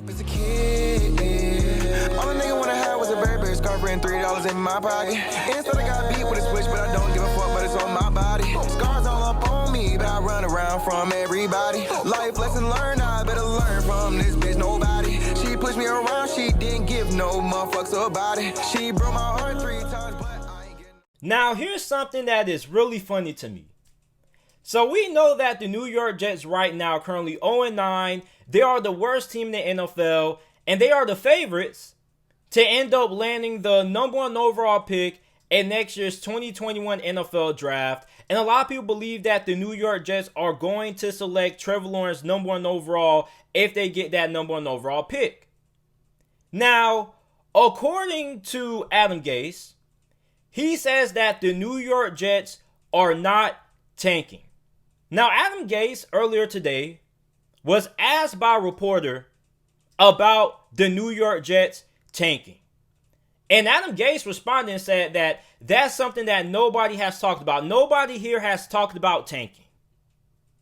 As a kid, all a nigga wanna have was a Burberry scarf and $3 in my pocket. Instead I got beat with a switch, but I don't give a fuck, but it's on my body. Scars all up on me, but I run around from everybody. Life lesson learned, I better learn from this bitch, nobody. She pushed me around, she didn't give no motherfucks about it. She broke my heart 3 times, but I ain't getting... Now, here's something that is really funny to me. So we know that the New York Jets right now are currently 0-9. They are the worst team in the NFL, and they are the favorites to end up landing the number 1 overall pick in next year's 2021 NFL draft. And a lot of people believe that the New York Jets are going to select Trevor Lawrence number 1 overall if they get that number 1 overall pick. Now, according to Adam Gase, he says that the New York Jets are not tanking. Now, Adam Gase earlier today was asked by a reporter about the New York Jets tanking. And Adam Gase responded and said that that's something that nobody has talked about. Nobody here has talked about tanking.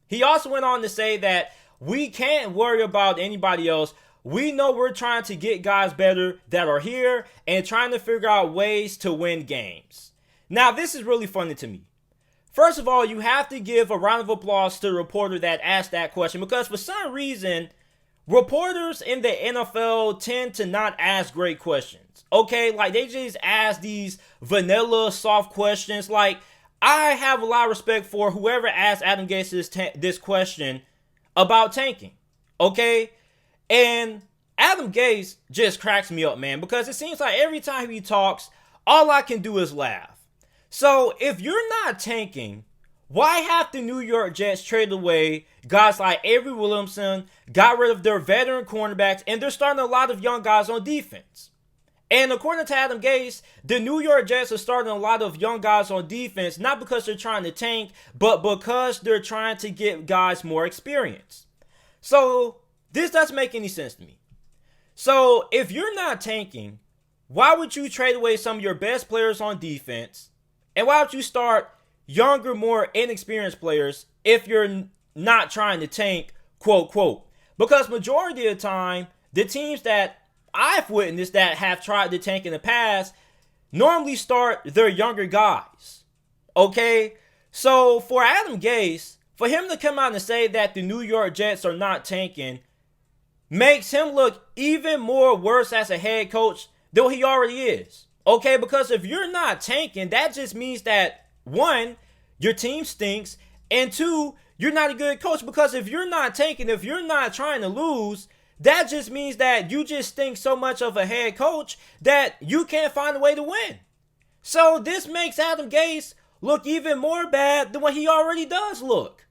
He also went on to say that we can't worry about anybody else. We know we're trying to get guys better that are here and trying to figure out ways to win games. Now, this is really funny to me. First of all, you have to give a round of applause to the reporter that asked that question, because for some reason, reporters in the NFL tend to not ask great questions. Okay, like they just ask these vanilla soft questions. Like, I have a lot of respect for whoever asked Adam Gase this question about tanking. Okay, and Adam Gase just cracks me up, man, because it seems like every time he talks, all I can do is laugh. So if you're not tanking, why have the New York Jets trade away guys like Avery Williamson, got rid of their veteran cornerbacks, and they're starting a lot of young guys on defense? And according to Adam Gase, the New York Jets are starting a lot of young guys on defense, not because they're trying to tank, but because they're trying to get guys more experience. So this doesn't make any sense to me. So if you're not tanking, why would you trade away some of your best players on defense? And why would you start younger, more inexperienced players if you're not trying to tank, quote, quote? Because majority of the time, the teams that I've witnessed that have tried to tank in the past normally start their younger guys. Okay? So for Adam Gase, for him to come out and say that the New York Jets are not tanking makes him look even more worse as a head coach than what he already is. Okay, because if you're not tanking, that just means that, 1, your team stinks, and 2, you're not a good coach. Because if you're not tanking, if you're not trying to lose, that just means that you just stink so much of a head coach that you can't find a way to win. So this makes Adam Gase look even more bad than what he already does look.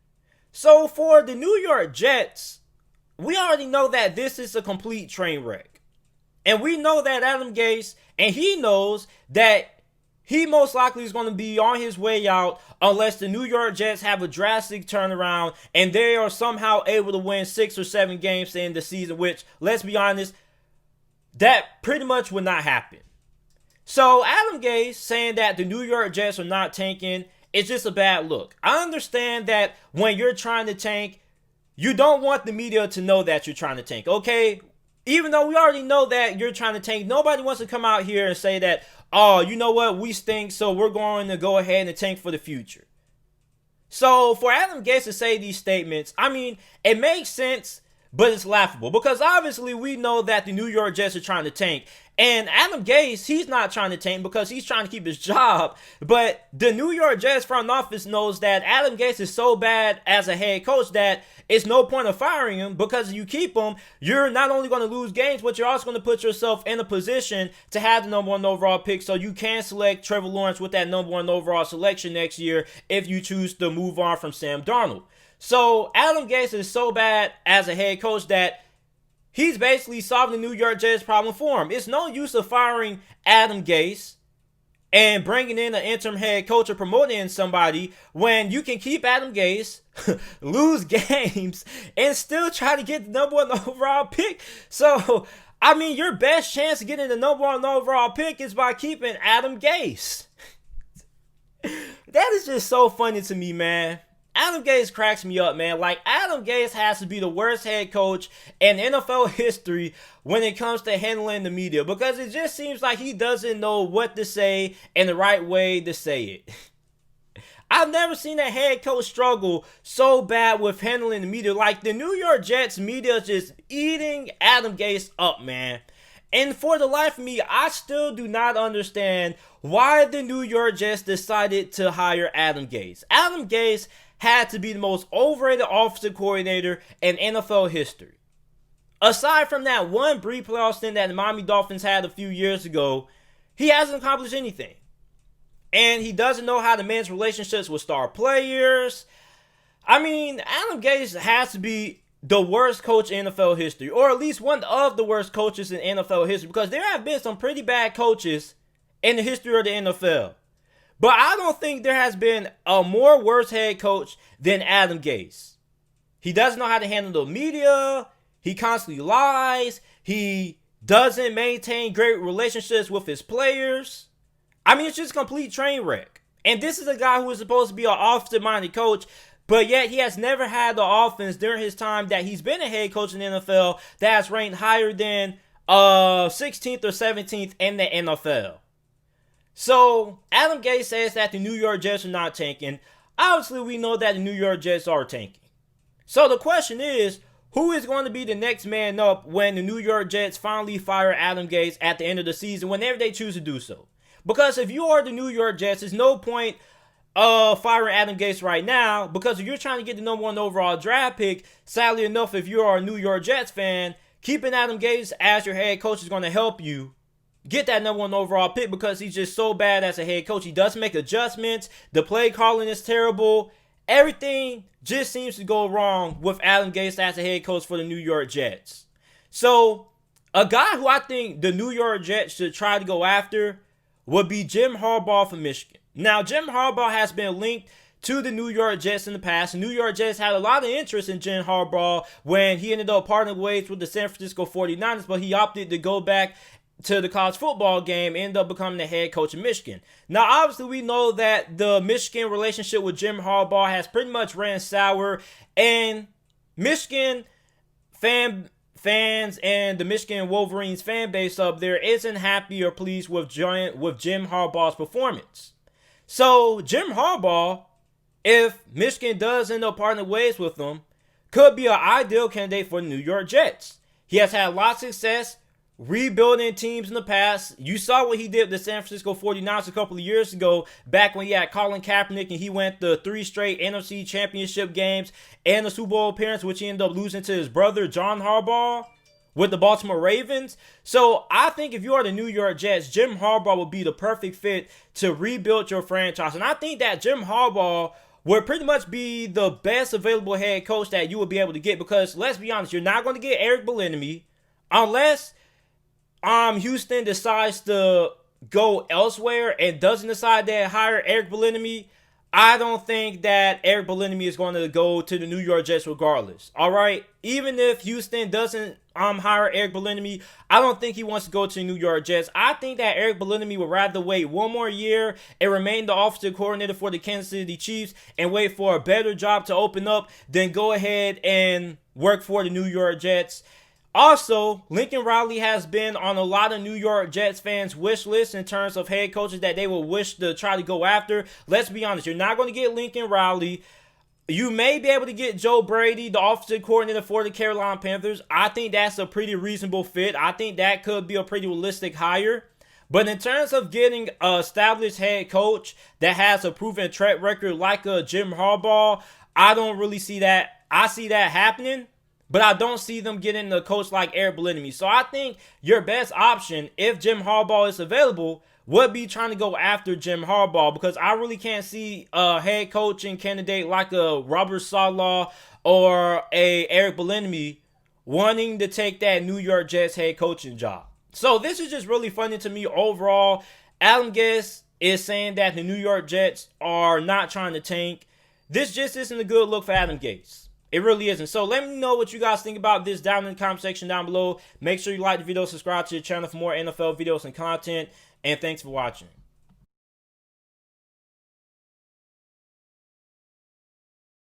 So for the New York Jets, we already know that this is a complete train wreck. And we know that Adam Gase, and he knows that he most likely is going to be on his way out unless the New York Jets have a drastic turnaround and they are somehow able to win 6 or 7 games to end the season, which, let's be honest, that pretty much would not happen. So Adam Gase saying that the New York Jets are not tanking is just a bad look. I understand that when you're trying to tank, you don't want the media to know that you're trying to tank, okay? Even though we already know that you're trying to tank, nobody wants to come out here and say that, oh, you know what, we stink, so we're going to go ahead and tank for the future. So for Adam Gase to say these statements, I mean, it makes sense, but it's laughable. Because obviously we know that the New York Jets are trying to tank. And Adam Gase, he's not trying to tank because he's trying to keep his job. But the New York Jets front office knows that Adam Gase is so bad as a head coach that it's no point of firing him, because if you keep him, you're not only going to lose games, but you're also going to put yourself in a position to have the number 1 overall pick, so you can select Trevor Lawrence with that number 1 overall selection next year if you choose to move on from Sam Darnold. So Adam Gase is so bad as a head coach that he's basically solving the New York Jets problem for him. It's no use of firing Adam Gase and bringing in an interim head coach or promoting in somebody when you can keep Adam Gase, lose games, and still try to get the number 1 overall pick. So, I mean, your best chance of getting the number 1 overall pick is by keeping Adam Gase. That is just so funny to me, man. Adam Gase cracks me up, man. Like, Adam Gase has to be the worst head coach in NFL history when it comes to handling the media, because it just seems like he doesn't know what to say and the right way to say it. I've never seen a head coach struggle so bad with handling the media. Like, the New York Jets media is just eating Adam Gase up, man. And for the life of me, I still do not understand why the New York Jets decided to hire Adam Gase. Adam Gase had to be the most overrated offensive coordinator in NFL history. Aside from that one brief playoff stint that the Miami Dolphins had a few years ago, he hasn't accomplished anything. And he doesn't know how to manage relationships with star players. I mean, Adam Gase has to be the worst coach in NFL history, or at least one of the worst coaches in NFL history, because there have been some pretty bad coaches in the history of the NFL. But I don't think there has been a more worse head coach than Adam Gase. He doesn't know how to handle the media. He constantly lies. He doesn't maintain great relationships with his players. I mean, it's just a complete train wreck. And this is a guy who is supposed to be an offensive-minded coach, but yet he has never had the offense during his time that he's been a head coach in the NFL that has ranked higher than 16th or 17th in the NFL. So, Adam Gase says that the New York Jets are not tanking. Obviously, we know that the New York Jets are tanking. So, the question is, who is going to be the next man up when the New York Jets finally fire Adam Gase at the end of the season, whenever they choose to do so? Because if you are the New York Jets, there's no point firing Adam Gase right now, because if you're trying to get the number 1 overall draft pick, sadly enough, if you are a New York Jets fan, keeping Adam Gase as your head coach is going to help you get that number 1 overall pick, because he's just so bad as a head coach. He doesn't make adjustments. The play calling is terrible. Everything just seems to go wrong with Adam Gase as a head coach for the New York Jets. So, a guy who I think the New York Jets should try to go after would be Jim Harbaugh from Michigan. Now, Jim Harbaugh has been linked to the New York Jets in the past. The New York Jets had a lot of interest in Jim Harbaugh when he ended up parting ways with the San Francisco 49ers, but he opted to go back to the college football game and ended up becoming the head coach of Michigan. Now, obviously, we know that the Michigan relationship with Jim Harbaugh has pretty much ran sour, and Michigan fans and the Michigan Wolverines fan base up there isn't happy or pleased with Jim Harbaugh's performance. So, Jim Harbaugh, if Michigan does end up parting ways with him, could be an ideal candidate for the New York Jets. He has had a lot of success rebuilding teams in the past. You saw what he did with the San Francisco 49ers a couple of years ago, back when he had Colin Kaepernick and he went to 3 straight NFC championship games and a Super Bowl appearance, which he ended up losing to his brother, John Harbaugh, with the Baltimore Ravens. So I think if you are the New York Jets, Jim Harbaugh would be the perfect fit to rebuild your franchise. And I think that Jim Harbaugh would pretty much be the best available head coach that you would be able to get, because let's be honest, you're not going to get Eric Bieniemy unless Houston decides to go elsewhere and doesn't decide to hire Eric Bieniemy. I don't think that Eric Bieniemy is going to go to the New York Jets regardless. All right, even if Houston doesn't hire Eric Bieniemy, I don't think he wants to go to the New York Jets. I think that Eric Bieniemy would rather wait 1 more year and remain the offensive coordinator for the Kansas City Chiefs and wait for a better job to open up than go ahead and work for the New York Jets. Also, Lincoln Riley has been on a lot of New York Jets fans' wish list in terms of head coaches that they will wish to try to go after. Let's be honest, you're not going to get Lincoln Riley. You may be able to get Joe Brady, the offensive coordinator for the Carolina Panthers. I think that's a pretty reasonable fit. I think that could be a pretty realistic hire. But in terms of getting an established head coach that has a proven track record like a Jim Harbaugh, I don't really see that. I see that happening, but I don't see them getting a coach like Eric Bieniemy. So I think your best option, if Jim Harbaugh is available, would be trying to go after Jim Harbaugh, because I really can't see a head coaching candidate like a Robert Saleh or a Eric Bieniemy wanting to take that New York Jets head coaching job. So this is just really funny to me overall. Adam Gase is saying that the New York Jets are not trying to tank. This just isn't a good look for Adam Gase. It really isn't. So let me know what you guys think about this down in the comment section down below. Make sure you like the video, subscribe to the channel for more NFL videos and content. And thanks for watching.